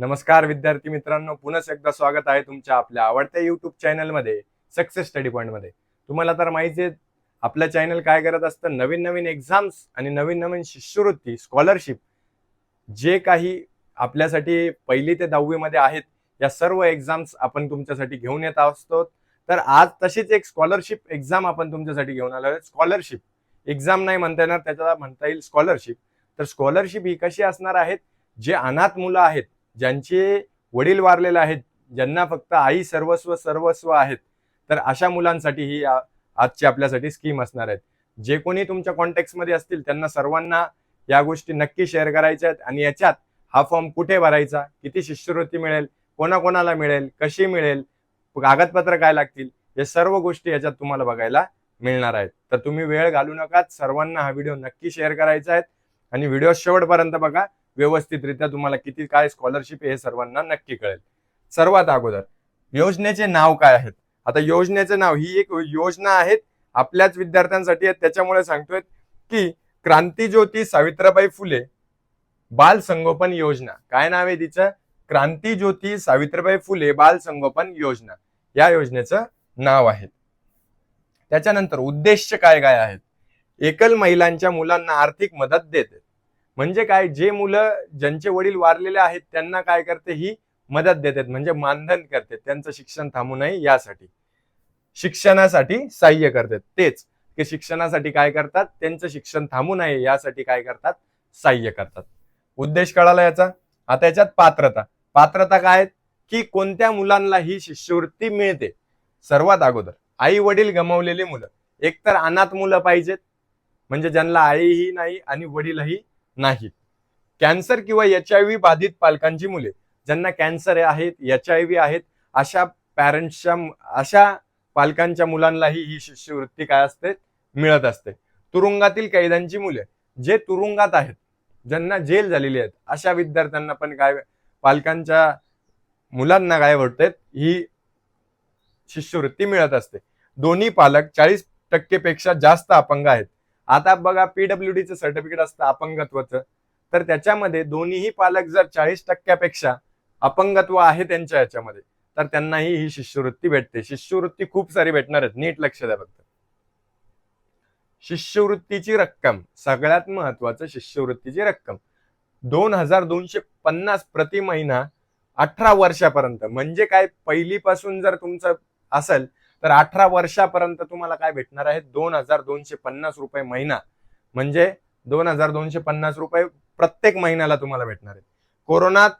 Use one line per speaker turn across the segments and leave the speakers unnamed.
नमस्कार विद्यार्थी मित्रांनो, पुन्हा एकदा स्वागत आहे तुमच्या आपल्या आवडत्या YouTube चॅनलमध्ये सक्सेस स्टडी पॉइंट मध्ये। तुम्हाला तर माहिती आहे आपलं चॅनल काय करत असतं, नवीन नवीन एक्झाम्स आणि नवीन नवीन शिष्यवृत्ती स्कॉलरशिप जे काही आपल्यासाठी पहिली ते 10वी मध्ये आहेत या सर्व एक्झाम्स आपण तुमच्यासाठी घेऊन येत असतो। तर आज तशीच एक स्कॉलरशिप एक्झाम आपण तुमच्यासाठी घेऊन आलो आहे। स्कॉलरशिप एक्झाम नाही म्हणता येणार, त्याला म्हणता येईल स्कॉलरशिप। तर स्कॉलरशिप ही कशी असणार आहेत, जे अनाथ मुलं आहेत, ज्यांचे वडील वारलेले आहेत, ज्यांना फक्त आई सर्वस्व आहेत, तर अशा मुलांसाठी ही आजची आपल्यासाठी स्कीम असणार आहे। जे कोणी तुमच्या कॉन्टॅक्ट्स मध्ये असतील त्यांना सर्वांना या गोष्टी नक्की शेअर करायच्या आहेत। आणि याच्यात हा फॉर्म कुठे भरायचा, किती शिष्यवृत्ती मिळेल, कोणाकोणाला मिळेल, कशी मिळेल, कागदपत्र काय लागतील, या सर्व गोष्टी याच्यात तुम्हाला बघायला मिळणार आहेत। तर तुम्ही वेळ घालू नका, सर्वांना हा व्हिडिओ नक्की शेअर करायचा आहे आणि व्हिडिओ शेवटपर्यंत बघा। व्यवस्थितरित्या तुम्हाला किती काय स्कॉलरशिप हे सर्वांना नक्की कळेल। सर्वात अगोदर योजनेचे नाव काय आहेत। आता योजनेचे नाव, ही एक योजना आहे आपल्याच विद्यार्थ्यांसाठी आहे, त्याच्यामुळे सांगतोय की क्रांतीज्योती सावित्रीबाई फुले बाल संगोपन योजना। काय नाव आहे तिचं? क्रांतीज्योती सावित्रीबाई फुले बाल संगोपन योजना या योजनेचं नाव आहे। त्याच्यानंतर उद्देश काय काय आहेत? एकल महिलांच्या मुलांना आर्थिक मदत देते। म्हणजे काय, जे मुलं ज्यांचे वडील वारलेले आहेत त्यांना काय करते, ही मदत देतात, म्हणजे मानधन करते, त्यांचं शिक्षण थांबू नये यासाठी, शिक्षणासाठी सहाय्य करतात। तेच की शिक्षणासाठी काय करतात, त्यांचं शिक्षण थांबू नये यासाठी काय करतात, सहाय्य करतात। उद्देश कळाला याचा। आता याच्यात पात्रता काय की कोणत्या मुलांना ही शिष्यवृत्ती मिळते। सर्वात अगोदर आई वडील गमावलेली मुलं, एकतर अनाथ मुलं पाहिजेत, म्हणजे ज्यांना आईही नाही आणि वडीलही नाही। कॅन्सर किंवा HIV बाधित पालकांची मुले, ज्यांना कॅन्सर आहेत, HIV आहेत, अशा अशा पालकांच्या मुलांनाही ही शिष्यवृत्ती काय असते, मिळत असते। तुरुंगातील कैद्यांची मुले, जे तुरुंगात आहेत, ज्यांना जेल झालेली आहेत, अशा विद्यार्थ्यांना पण काय पालकांच्या मुलांना काय भेटते, ही शिष्यवृत्ती मिळत असते। दोन्ही पालक 40% पेक्षा जास्त अपंग आहेत। आता बघा PWD चं सर्टिफिकेट असतं अपंगत्वाचं, तर त्याच्यामध्ये दोन्हीही पालक जर 40% पेक्षा अपंगत्व आहे त्यांच्या याच्यामध्ये, तर त्यांनाही ही शिष्यवृत्ती भेटते। शिष्यवृत्ती खूप सारी भेटणार आहेत, नीट लक्ष द्या फक्त। शिष्यवृत्तीची रक्कम, सगळ्यात महत्वाचं शिष्यवृत्तीची रक्कम 2250 प्रति महिना 18 वर्षापर्यंत। म्हणजे काय, पहिलीपासून जर तुमचं असेल तर 18 वर्षापर्यंत तुम्हाला काय भेटणार आहे, 2250 रुपये महिना, म्हणजे 2250 रुपये प्रत्येक महिन्याला तुम्हाला भेटणार आहे। कोरोनात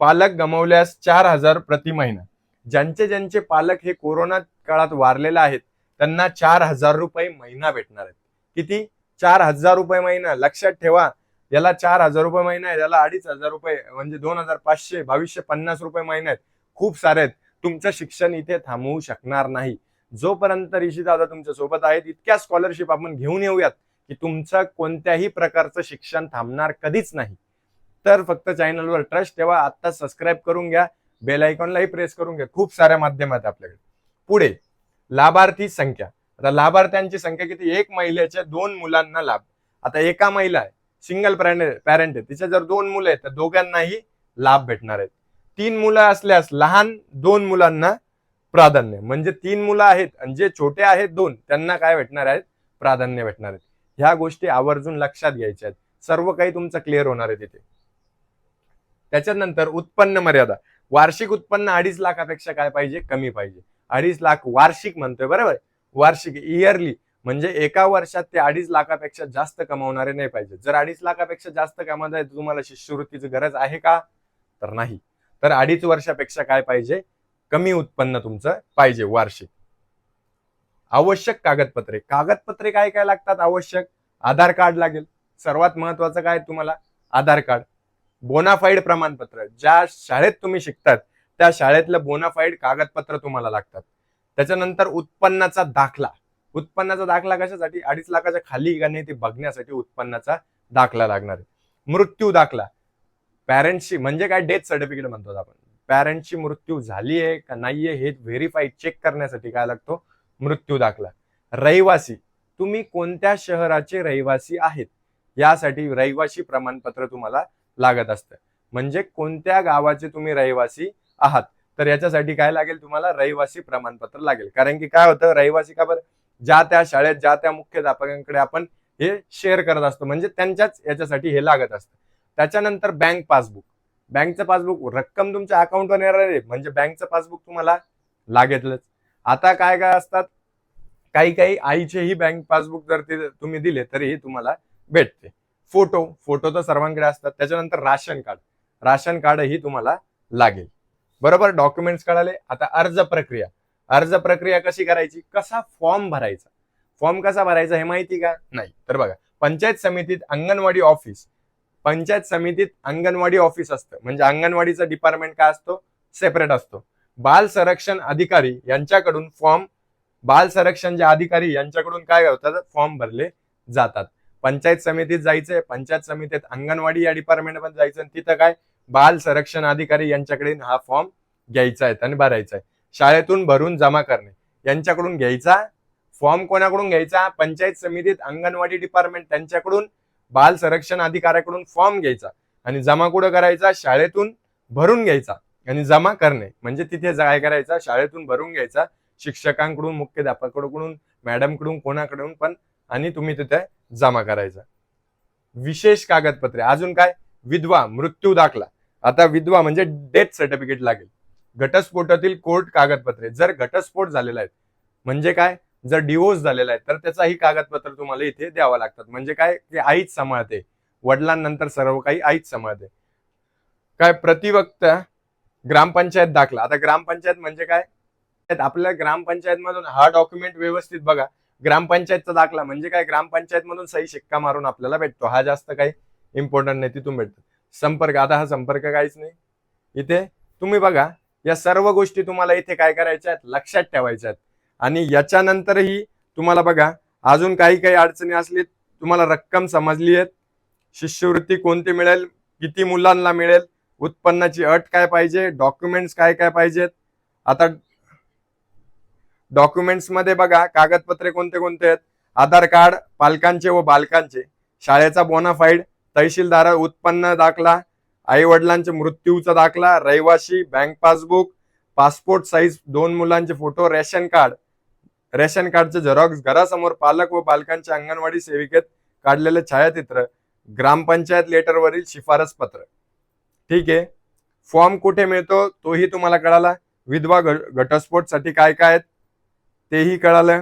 पालक गमावल्यास 4000 प्रति महिना, ज्यांचे पालक हे कोरोना काळात वारलेले आहेत त्यांना 4000 रुपये महिना भेटणार आहेत। किती? 4000 रुपये महिना। लक्षात ठेवा, याला 4000 रुपये महिना आहे, याला 2500 रुपये म्हणजे 2500, 2250 रुपये महिना आहेत। खूप सारे आहेत। तुमचं शिक्षण इथे थांबवू शकणार नाही जोपर्यंत ऋषी दादा तुमच्या सोबत आहेत। इतक्या स्कॉलरशिप आपण घेऊन येऊयात की तुमचं कोणत्याही प्रकारचं शिक्षण थांबणार कधीच नाही। तर फक्त चॅनलवर ट्रस्ट ठेवा, आता सबस्क्राईब करून घ्या, बेल आयकॉनलाही प्रेस करून घ्या। खूप साऱ्या माध्यमात आपल्याकडे। पुढे लाभार्थी संख्या। आता लाभार्थ्यांची संख्या किती? एक महिलेच्या 2 मुलांना लाभ। आता एका महिला आहे, सिंगल पॅरेंट आहे, तिच्या जर 2 मुलं आहेत तर दोघांनाही लाभ भेटणार आहेत। 3 मुलं असल्यास लहान 2 मुलांना प्राधान्य, म्हणजे 3 मुलं आहेत आणि जे छोटे आहेत 2, त्यांना काय भेटणार आहेत, प्राधान्य भेटणार आहेत। ह्या गोष्टी आवर्जून लक्षात घ्यायच्या आहेत, सर्व काही तुमचं क्लिअर होणार आहे तिथे। त्याच्यानंतर उत्पन्न मर्यादा, वार्षिक उत्पन्न 2.5 लाखापेक्षा काय पाहिजे, कमी पाहिजे। 2.5 लाख वार्षिक म्हणतोय, बरोबर, वार्षिक इयरली, म्हणजे एका वर्षात ते 2.5 लाखापेक्षा जास्त कमावणारे नाही पाहिजे। जर 2.5 लाखापेक्षा जास्त कमावत आहे, तुम्हाला शिष्यवृत्तीची गरज आहे का? तर नाही। तर 2.5 वर्षापेक्षा काय पाहिजे, कमी उत्पन्न तुमचं पाहिजे वार्षिक। आवश्यक कागदपत्रे काय काय लागतात आवश्यक? आधार कार्ड लागेल, सर्वात महत्वाचं काय तुम्हाला, आधार कार्ड। बोनाफाईड प्रमाणपत्र, ज्या शाळेत तुम्ही शिकतात त्या शाळेतलं बोनाफाईड कागदपत्र तुम्हाला लागतात। त्याच्यानंतर उत्पन्नाचा दाखला कशासाठी? 2.5 लाखाच्या खाली का नाही ते बघण्यासाठी उत्पन्नाचा दाखला लागणार आहे। मृत्यू दाखला, पॅरेंटची, म्हणजे काय, डेथ सर्टिफिकेट म्हणतो आपण, पॅरेंटची मृत्यू झाली आहे का नाहीये हे व्हेरीफाई चेक करण्यासाठी काय लागतो, मृत्यू दाखला। रहिवासी, तुम्ही कोणत्या शहराचे रहिवासी आहेत यासाठी रहिवासी प्रमाणपत्र तुम्हाला लागत असतं। म्हणजे कोणत्या गावाचे तुम्ही रहिवासी आहात. तर याच्यासाठी काय लागेल तुम्हाला, रहिवासी प्रमाणपत्र लागेल. कारण की काय होतं, रहिवासी का बरं, ज्या त्या शाळेत ज्या त्या मुख्याध्यापकांकडे आपण हे शेअर करत असतो, म्हणजे त्यांच्याच याच्यासाठी हे लागत असतं. त्याच्यानंतर बँक पासबुक. बँकचं पासबुक, रक्कम तुमच्या अकाउंटवर येणार आहे म्हणजे बँकचं पासबुक तुम्हाला लागेलच. आता काय काय असतात, काही काही आईचेही बँक पासबुक जर ते तुम्ही दिले तरीही तुम्हाला भेटते. फोटो तर सर्वांकडे असतात. त्याच्यानंतर राशन कार्ड, राशन कार्डही तुम्हाला लागेल. बरोबर, डॉक्युमेंट्स कळाले. आता अर्ज प्रक्रिया. अर्ज प्रक्रिया कशी करायची, कसा फॉर्म भरायचा. फॉर्म कसा भरायचा हे माहिती का? नाही. तर बघा, पंचायत समितीत अंगणवाडी ऑफिस, पंचायत समितीत अंगणवाडी ऑफिस असतं, म्हणजे अंगणवाडीचा डिपार्टमेंट काय असतो, सेपरेट असतो. बाल संरक्षण अधिकारी यांच्याकडून फॉर्म, बाल संरक्षण अधिकारी यांच्याकडून काय होतात, फॉर्म भरले जातात. पंचायत समितीत जायचंय, पंचायत समितीत अंगणवाडी या डिपार्टमेंट मध्ये जायचं, तिथं काय बाल संरक्षण अधिकारी यांच्याकडे हा फॉर्म घ्यायचा आहे आणि भरायचा आहे. शाळेतून भरून जमा करणे, यांच्याकडून घ्यायचा फॉर्म. कोणाकडून घ्यायचा, पंचायत समितीत अंगणवाडी डिपार्टमेंट त्यांच्याकडून बाल संरक्षण अधिकाऱ्याकडून फॉर्म घ्यायचा आणि जमा कुठं करायचा, शाळेतून भरून घ्यायचा आणि जमा करणे. म्हणजे तिथे काय करायचा, शाळेतून भरून घ्यायचा, शिक्षकांकडून, मुख्याध्यापकाकडून, मॅडमकडून, कोणाकडून पण, आणि तुम्ही तिथे जमा करायचा. विशेष कागदपत्रे अजून काय, विधवा, मृत्यू दाखला. आता विधवा म्हणजे डेथ सर्टिफिकेट लागेल. घटस्फोटातील कोर्ट कागदपत्रे, जर घटस्फोट झालेला आहे म्हणजे काय, जर डिवोर्स झालेला आहे तर त्याचाही कागदपत्र तुम्हाला इथे द्यावं लागतात. म्हणजे काय, ते आईच सांभाळते, वडिलांनंतर सर्व काही आईच सांभाळते. काय, प्रतिवक्ता, ग्रामपंचायत दाखला. आता ग्रामपंचायत म्हणजे काय, आपल्या ग्रामपंचायत मधून हा डॉक्युमेंट व्यवस्थित बघा. ग्रामपंचायतचा दाखला म्हणजे काय, ग्रामपंचायत मधून सही शिक्का मारून आपल्याला भेटतो. हा जास्त काही इम्पॉर्टंट नाही, तिथून भेटतो. संपर्क, आता हा संपर्क काहीच नाही इथे. तुम्ही बघा, या सर्व गोष्टी तुम्हाला इथे काय करायच्या आहेत, लक्षात ठेवायच्या आहेत. आणि याच्यानंतरही तुम्हाला बघा, अजून काही काही अडचणी असली, तुम्हाला रक्कम समजली आहे, शिष्यवृत्ती कोणती मिळेल, किती मुलांना मिळेल, उत्पन्नाची अट काय पाहिजे, डॉक्युमेंट्स काय काय पाहिजेत. आता डॉक्युमेंट्स मध्ये बघा, कागदपत्रे कोणते कोणते आहेत, आधार कार्ड पालकांचे व बालकांचे, शाळेचा बोनाफाईड, तहसीलदार उत्पन्न दाखला, आई वडिलांचे मृत्यूचा दाखला, रहिवासी बँक पासबुक, पासपोर्ट साईज 2 मुलांचे फोटो, रेशन कार्ड, रेशन कार्डचे झेरॉक्स, घरासमोर पालक व बालकांचे अंगणवाडी सेविकेत काढलेले छायाचित्र, ग्रामपंचायत लेटरवरील शिफारस पत्र. ठीक आहे. फॉर्म कुठे मिळतो तोही तुम्हाला कळाला. विधवा घटस्फोटसाठी काय काय आहेत तेही कळालं.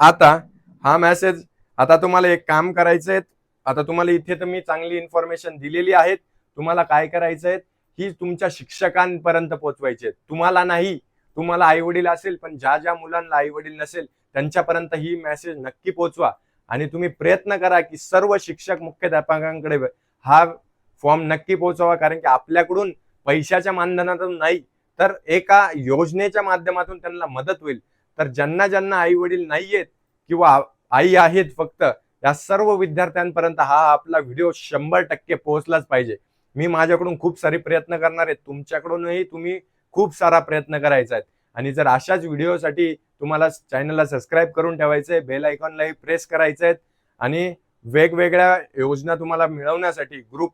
आता हा मेसेज, आता तुम्हाला एक काम करायचंय. आता तुम्हाला इथे तर मी चांगली इन्फॉर्मेशन दिलेली आहे, तुम्हाला काय करायचंय, ही तुमच्या शिक्षकांपर्यंत पोहोचवायची. तुम्हाला नाही, तुम्हाला आई वडील असेल पण ज्या ज्या मुलांना आई वडील नसेल त्यांच्यापर्यंत ही मेसेज नक्की पोहोचवा. आणि तुम्ही प्रयत्न करा की सर्व शिक्षक मुख्याध्यापकांकडे हा फॉर्म नक्की पोहोचवा. कारण की आपल्याकडून पैशाच्या मानधनातून नाही तर एका योजनेच्या माध्यमातून त्यांना मदत होईल. तर ज्यांना ज्यांना आई वडील नाहीयेत किंवा आई आहेत फक्त, या सर्व विद्यार्थ्यांपर्यंत हा आपला व्हिडिओ 100% पोहोचलाच पाहिजे. मी माझ्याकडून खूप सारे प्रयत्न करणार आहे, तुमच्याकडूनही तुम्ही खूप सारा प्रयत्न करायचा आहे. आणि जर अशाच व्हिडिओसाठी तुम्हाला चॅनलला सबस्क्राईब करून ठेवायचंय, बेल आयकॉनलाही प्रेस करायचं आहे. आणि वेगवेगळ्या योजना तुम्हाला मिळवण्यासाठी ग्रुप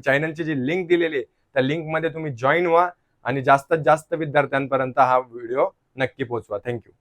चॅनलची जी लिंक दिलेली आहे त्या लिंक मध्ये तुम्ही जॉईन व्हा आणि जास्तीत जास्त विद्यार्थ्यांपर्यंत हा व्हिडिओ नक्की पोहोचवा. थँक्यू.